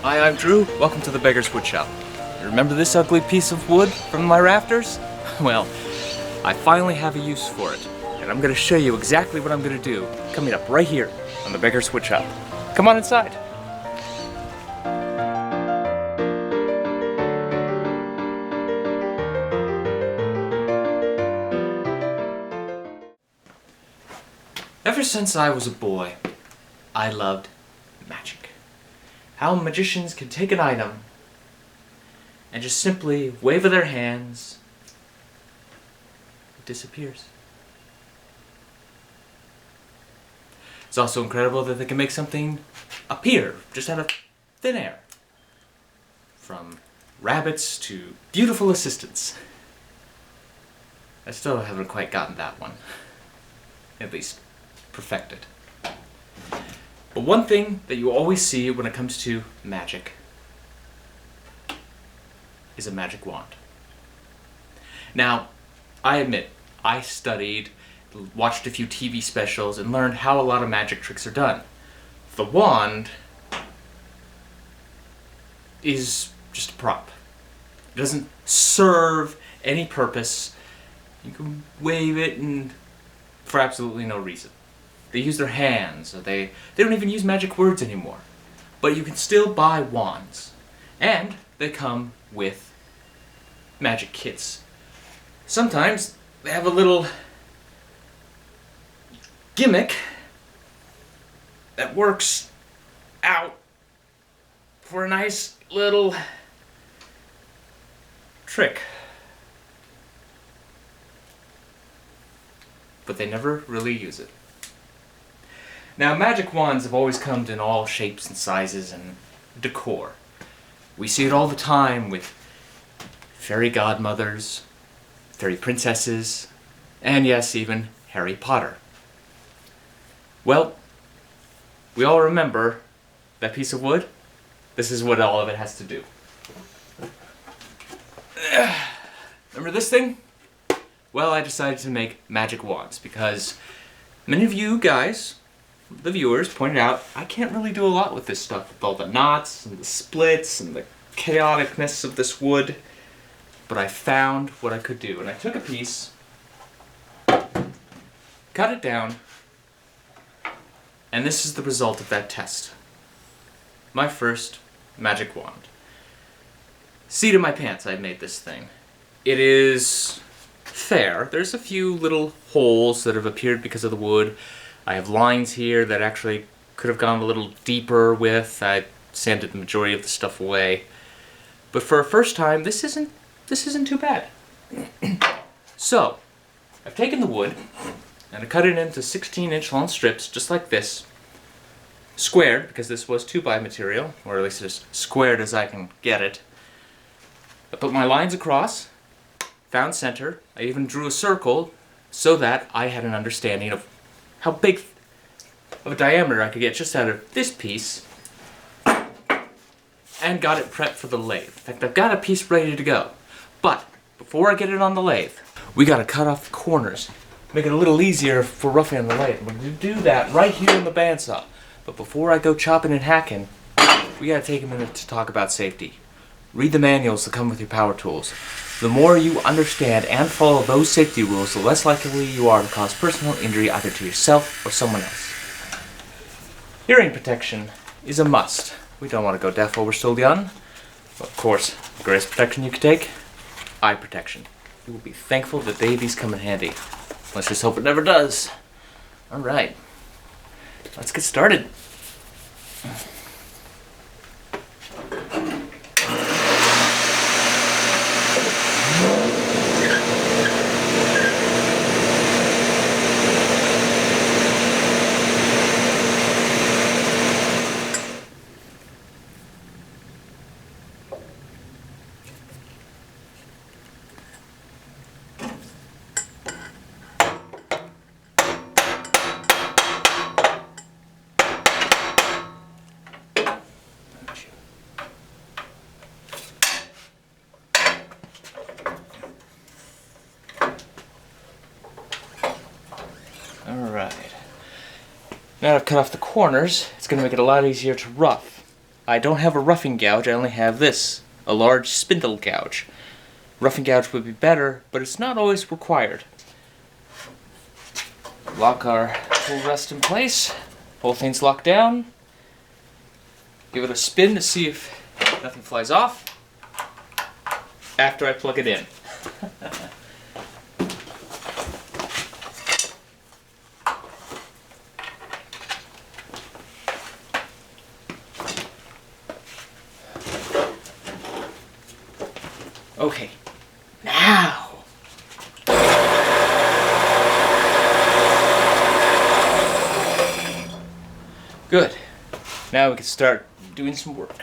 Hi, I'm Drew. Welcome to the Beggars Woodshop. Remember this ugly piece of wood from my rafters? Well, I finally have a use for it, and I'm going to show you exactly what I'm going to do coming up right here on the Beggars Woodshop. Come on inside. Ever since I was a boy, I loved magic. How magicians can take an item and just simply wave of their hands, it disappears. It's also incredible that they can make something appear just out of thin air. From rabbits to beautiful assistants. I still haven't quite gotten that one. At least perfected. But one thing that you always see when it comes to magic is a magic wand. Now, I admit, I studied, watched a few TV specials, and learned how a lot of magic tricks are done. The wand is just a prop. It doesn't serve any purpose. You can wave it and for absolutely no reason. They use their hands, or they don't even use magic words anymore. But you can still buy wands. And they come with magic kits. Sometimes they have a little gimmick that works out for a nice little trick. But they never really use it. Now, magic wands have always come in all shapes and sizes and decor. We see it all the time with fairy godmothers, fairy princesses, and yes, even Harry Potter. Well, we all remember that piece of wood? This is what all of it has to do. Remember this thing? Well, I decided to make magic wands because many of you guys, the viewers, pointed out I can't really do a lot with this stuff, with all the knots and the splits and the chaoticness of this wood. But I found what I could do, and I took a piece, cut it down, and this is the result of that test. My first magic wand. Seat of my pants, I made this thing. It is fair. There's a few little holes that have appeared because of the wood. I have lines here that actually could have gone a little deeper with. I sanded the majority of the stuff away. But for a first time, this isn't too bad. So, I've taken the wood and I cut it into 16-inch long strips, just like this. Squared, because this was 2x material, or at least as squared as I can get it. I put my lines across, found center. I even drew a circle so that I had an understanding of how big of a diameter I could get just out of this piece, and got it prepped for the lathe. In fact, I've got a piece ready to go. But before I get it on the lathe, we gotta cut off the corners, make it a little easier for roughing on the lathe. We're gonna do that right here in the bandsaw. But before I go chopping and hacking, we gotta take a minute to talk about safety. Read the manuals that come with your power tools. The more you understand and follow those safety rules, the less likely you are to cause personal injury either to yourself or someone else. Hearing protection is a must. We don't want to go deaf while we're still young. But of course, the greatest protection you can take, eye protection. You will be thankful that babies come in handy. Let's just hope it never does. Alright, let's get started. Alright. Now that I've cut off the corners, it's going to make it a lot easier to rough. I don't have a roughing gouge, I only have this, a large spindle gouge. Roughing gouge would be better, but it's not always required. Lock our tool rest in place, whole thing's locked down. Give it a spin to see if nothing flies off after I plug it in. Okay, now. Good. Now we can start doing some work.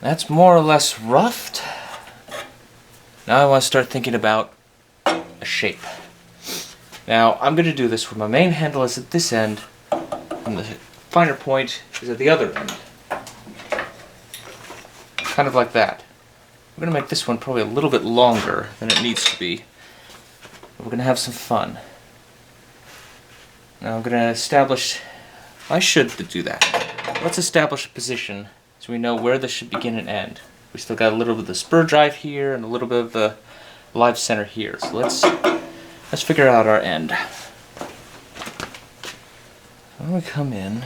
That's more or less roughed. Now I want to start thinking about a shape. Now I'm going to do this where my main handle is at this end and the finer point is at the other end. Kind of like that. I'm going to make this one probably a little bit longer than it needs to be. We're going to have some fun. Now I'm going to establish... I should do that. Let's establish a position so we know where this should begin and end. We still got a little bit of the spur drive here and a little bit of the live center here. So let's figure out our end. When we come in,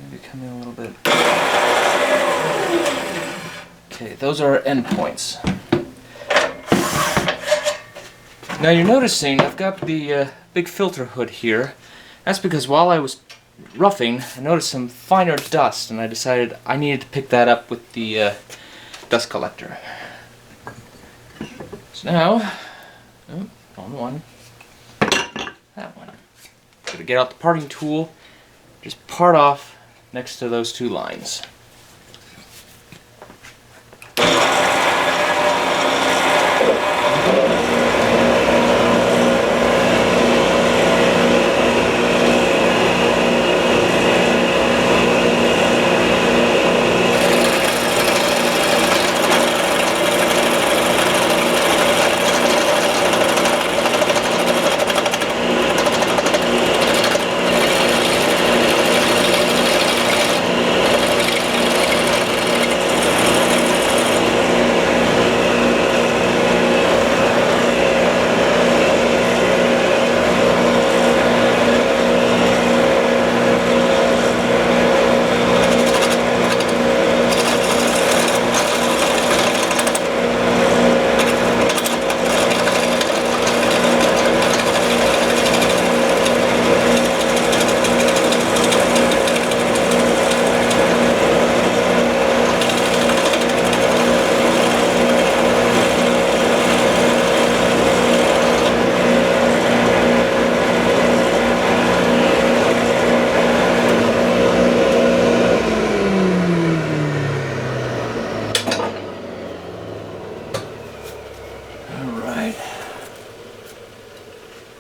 maybe come in a little bit. Okay, those are our end points. Now you're noticing I've got the big filter hood here. That's because while I was roughing, I noticed some finer dust and I decided I needed to pick that up with the dust collector. So now, wrong one, that one. Gotta get out the parting tool, just part off next to those two lines.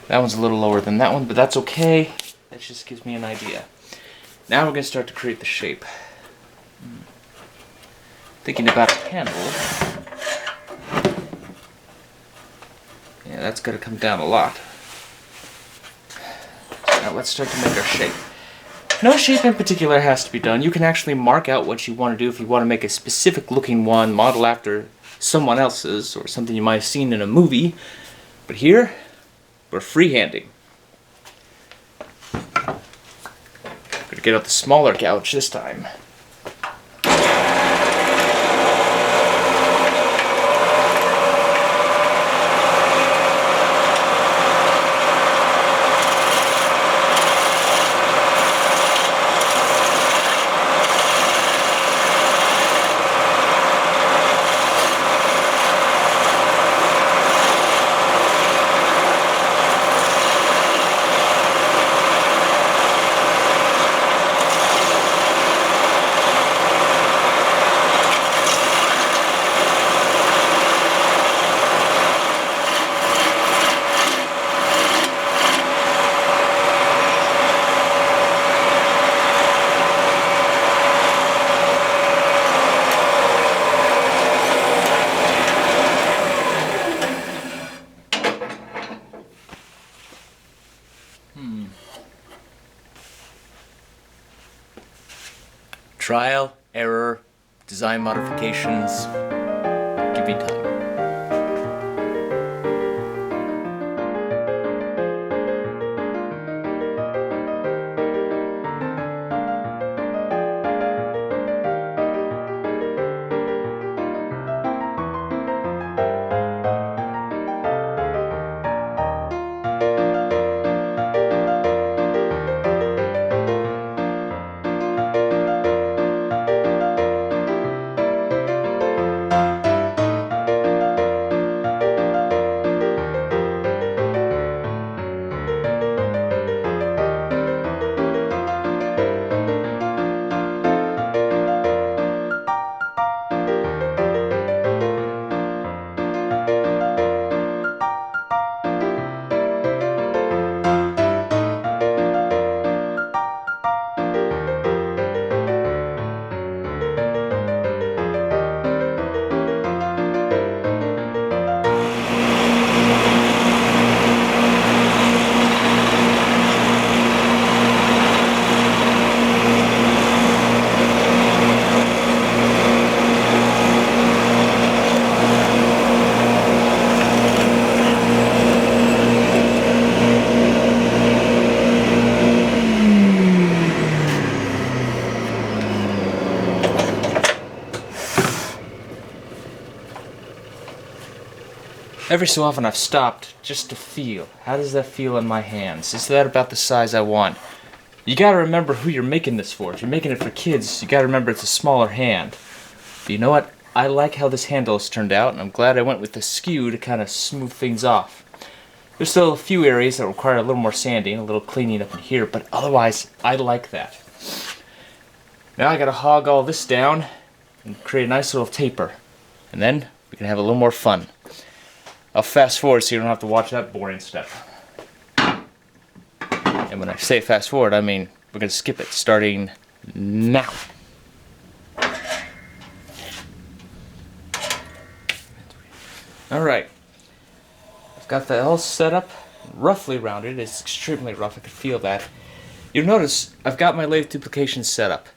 That one's a little lower than that one, but that's okay. That just gives me an idea. Now we're going to start to create the shape. Thinking about a handle. Yeah, that's got to come down a lot. So now let's start to make our shape. No shape in particular has to be done. You can actually mark out what you want to do if you want to make a specific looking one, model after someone else's, or something you might have seen in a movie. But here, we're freehanding. Gonna get out the smaller gouge this time. Trial, error, design modifications. Give me time. Every so often I've stopped just to feel. How does that feel in my hands? Is that about the size I want? You gotta remember who you're making this for. If you're making it for kids, you gotta remember it's a smaller hand. But you know what? I like how this handle has turned out, and I'm glad I went with the skew to kind of smooth things off. There's still a few areas that require a little more sanding, a little cleaning up in here, but otherwise, I like that. Now I gotta hog all this down and create a nice little taper. And then we can have a little more fun. I'll fast forward so you don't have to watch that boring stuff. And when I say fast forward, I mean we're going to skip it starting now. Alright. I've got that all set up, roughly rounded. It's extremely rough, I can feel that. You'll notice I've got my lathe duplication set up.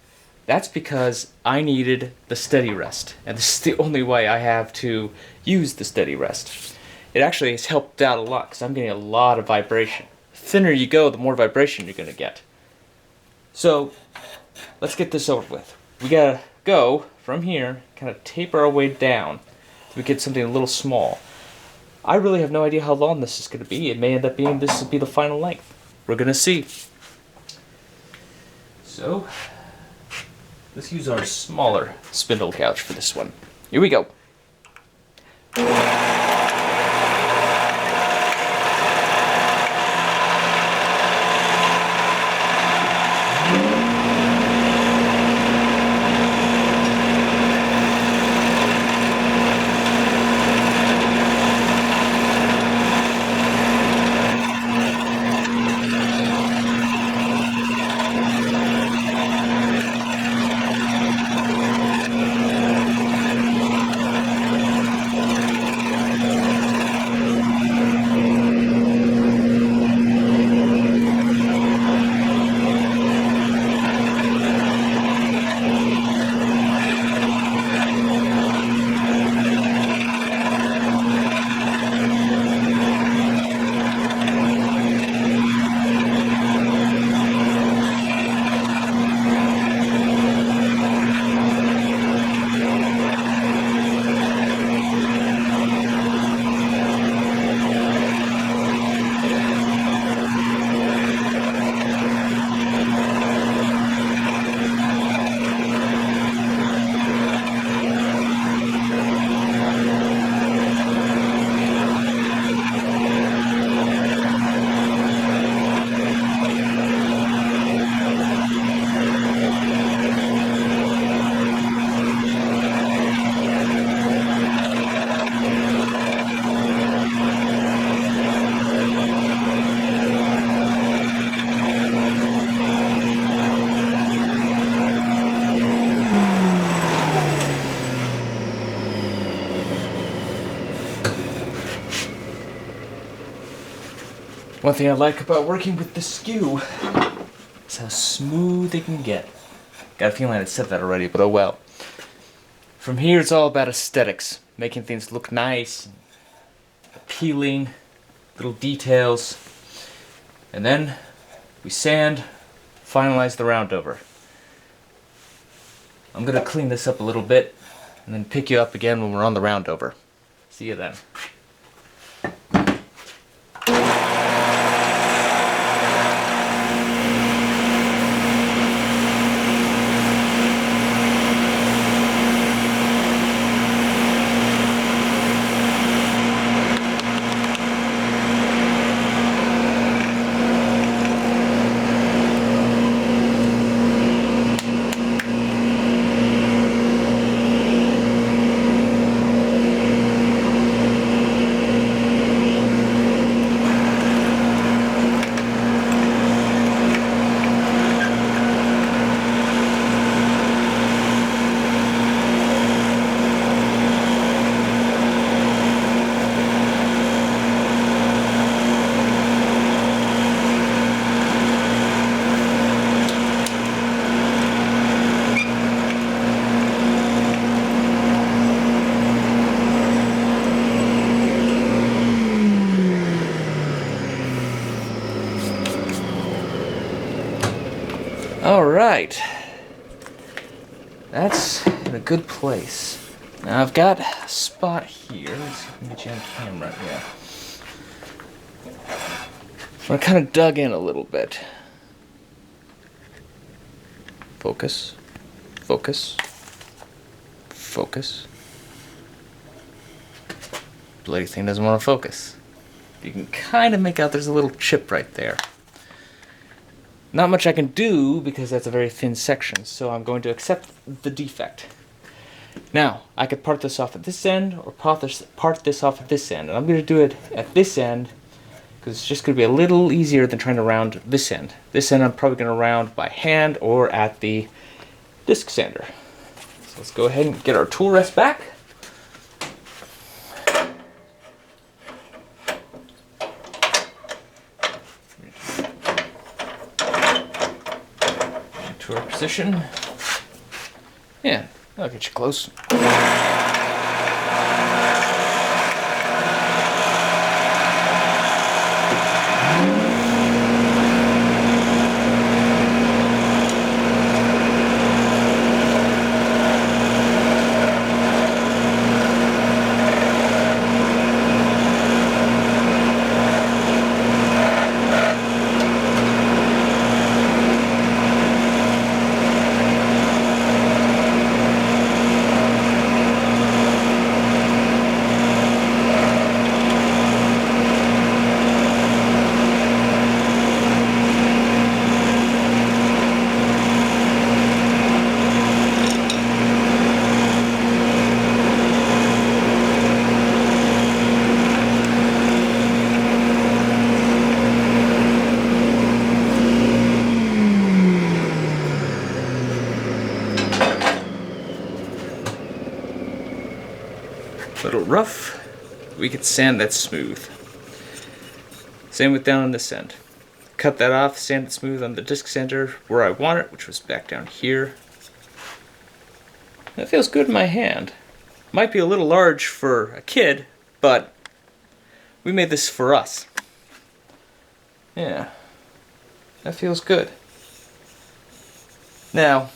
That's because I needed the steady rest. And this is the only way I have to use the steady rest. It actually has helped out a lot because I'm getting a lot of vibration. The thinner you go, the more vibration you're going to get. So, let's get this over with. We gotta go from here, kind of taper our way down so we get something a little small. I really have no idea how long this is going to be. It may end up being this will be the final length. We're going to see. So, let's use our smaller spindle couch for this one. Here we go. One thing I like about working with the skew is how smooth it can get. Got a feeling I said that already, but oh well. From here, it's all about aesthetics, making things look nice, appealing, little details, and then we sand, finalize the round over. I'm gonna clean this up a little bit, and then pick you up again when we're on the round over. See you then. Alright, that's in a good place. Now I've got a spot here. Let's see if I can get you on camera. Yeah. So I kind of dug in a little bit. Focus. Focus. Focus. Bloody thing doesn't want to focus. You can kind of make out there's a little chip right there. Not much I can do because that's a very thin section, so I'm going to accept the defect. Now, I could part this off at this end or part this off at this end, and I'm going to do it at this end because it's just going to be a little easier than trying to round this end. This end I'm probably going to round by hand or at the disc sander. So let's go ahead and get our tool rest back. To our position. Yeah, I'll get you close. Little rough, we could sand that smooth. Same with down on this end. Cut that off, sand it smooth on the disc sander where I want it, which was back down here. That feels good in my hand. Might be a little large for a kid, but we made this for us. Yeah, that feels good. Now,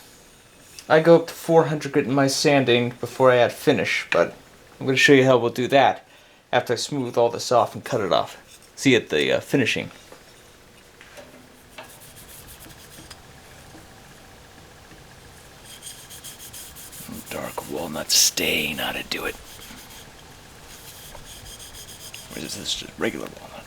I go up to 400 grit in my sanding before I add finish, but I'm going to show you how we'll do that after I smooth all this off and cut it off. See you at the finishing. Dark walnut stain, how to do it. Or is this just regular walnut?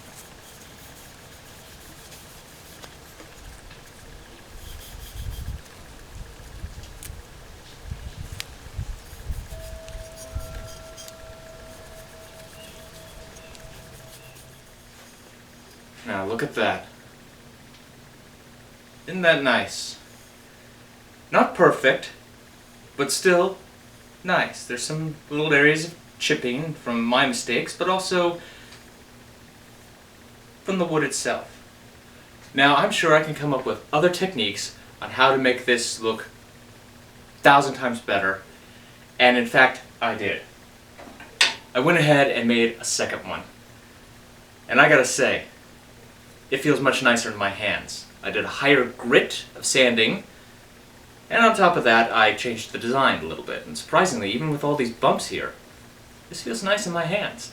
Now look at that. Isn't that nice? Not perfect, but still nice. There's some little areas of chipping from my mistakes, but also from the wood itself. Now I'm sure I can come up with other techniques on how to make this look 1,000 times better. And in fact, I did. I went ahead and made a second one. And I gotta say, it feels much nicer in my hands. I did a higher grit of sanding, and on top of that, I changed the design a little bit. And surprisingly, even with all these bumps here, this feels nice in my hands.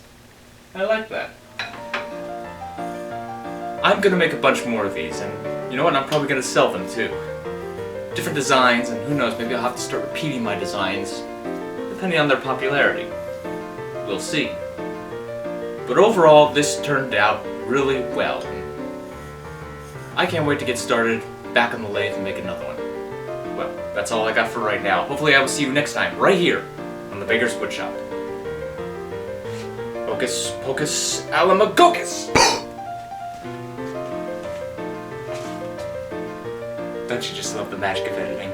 I like that. I'm gonna make a bunch more of these, and you know what? I'm probably gonna sell them too. Different designs, and who knows, maybe I'll have to start repeating my designs, depending on their popularity. We'll see. But overall, this turned out really well. I can't wait to get started back on the lathe and make another one. Well, that's all I got for right now. Hopefully I will see you next time, right here, on the Beggars Woodshop. Hocus pocus alamagocus! Don't you just love the magic of editing?